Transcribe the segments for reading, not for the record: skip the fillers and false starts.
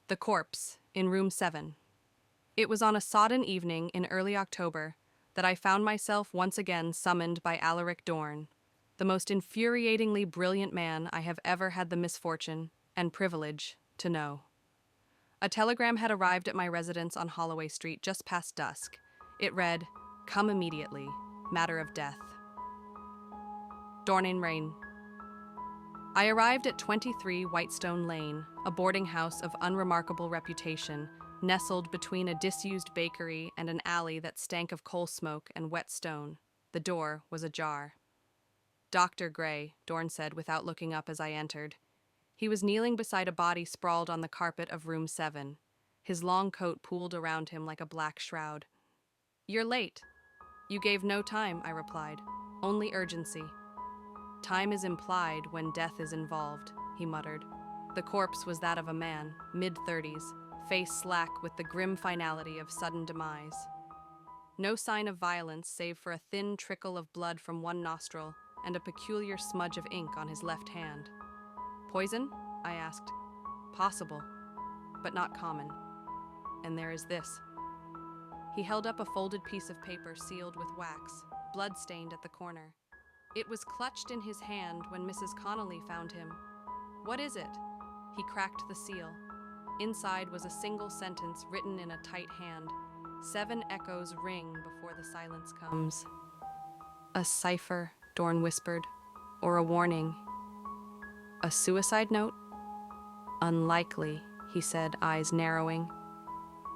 The corpse in room 7. It was on a sodden evening in early October that I found myself once again summoned by Alaric Dorne, the most infuriatingly brilliant man I have ever had the misfortune and privilege to know. A telegram had arrived at my residence on Holloway Street just past dusk. It read, "Come immediately. Matter of death." Dorne in rain. I arrived at 23 Whitestone Lane, a boarding house of unremarkable reputation, nestled between a disused bakery and an alley that stank of coal smoke and wet stone. The door was ajar. "Dr. Gray," Dorne said without looking up as I entered. He was kneeling beside a body sprawled on the carpet of room 7, his long coat pooled around him like a black shroud. "You're late." "You gave no time," I replied. "Only urgency." "Time is implied when death is involved," he muttered. The corpse was that of a man, mid-30s, face slack with the grim finality of sudden demise. No sign of violence save for a thin trickle of blood from one nostril and a peculiar smudge of ink on his left hand. "Poison?" I asked. "Possible, but not common. And there is this." He held up a folded piece of paper sealed with wax, blood-stained at the corner. It was clutched in his hand when Mrs. Connolly found him. "What is it?" He cracked the seal. Inside was a single sentence written in a tight hand. 7 echoes ring before the silence comes. "A cipher," Dorne whispered. "Or a warning." "A suicide note?" "Unlikely," he said, eyes narrowing.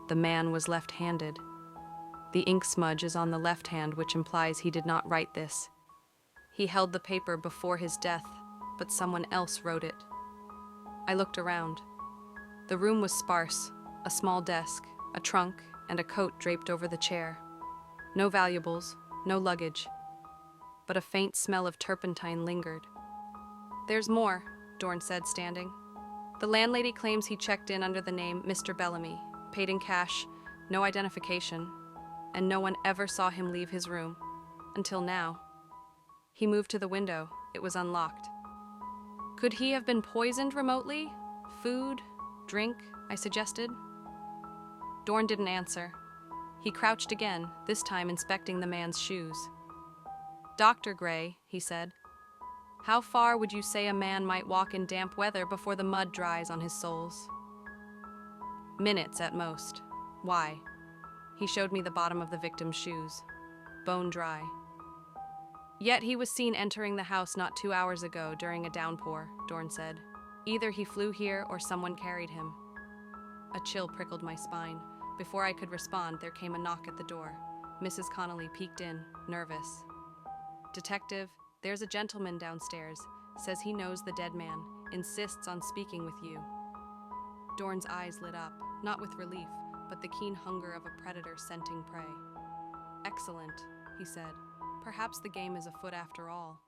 "The man was left-handed. The ink smudge is on the left hand, which implies he did not write this. He held the paper before his death, but someone else wrote it." I looked around. The room was sparse, a small desk, a trunk, and a coat draped over the chair. No valuables, no luggage. But a faint smell of turpentine lingered. "There's more," Dorne said, standing. "The landlady claims he checked in under the name Mr. Bellamy, paid in cash, no identification, and no one ever saw him leave his room. Until now." He moved to the window. It was unlocked. "Could he have been poisoned remotely? Food? Drink?" I suggested. Dorne didn't answer. He crouched again, this time inspecting the man's shoes. "Dr. Gray," he said, "how far would you say a man might walk in damp weather before the mud dries on his soles?" "Minutes at most." "Why?" He showed me the bottom of the victim's shoes. "Bone dry." "Yet he was seen entering the house not 2 hours ago during a downpour," Dorne said. "Either he flew here or someone carried him." A chill prickled my spine. Before I could respond, there came a knock at the door. Mrs. Connolly peeked in, nervous. "Detective, there's a gentleman downstairs. Says he knows the dead man. Insists on speaking with you." Dorne's eyes lit up, not with relief, but the keen hunger of a predator scenting prey. "Excellent," he said. "Perhaps the game is afoot after all."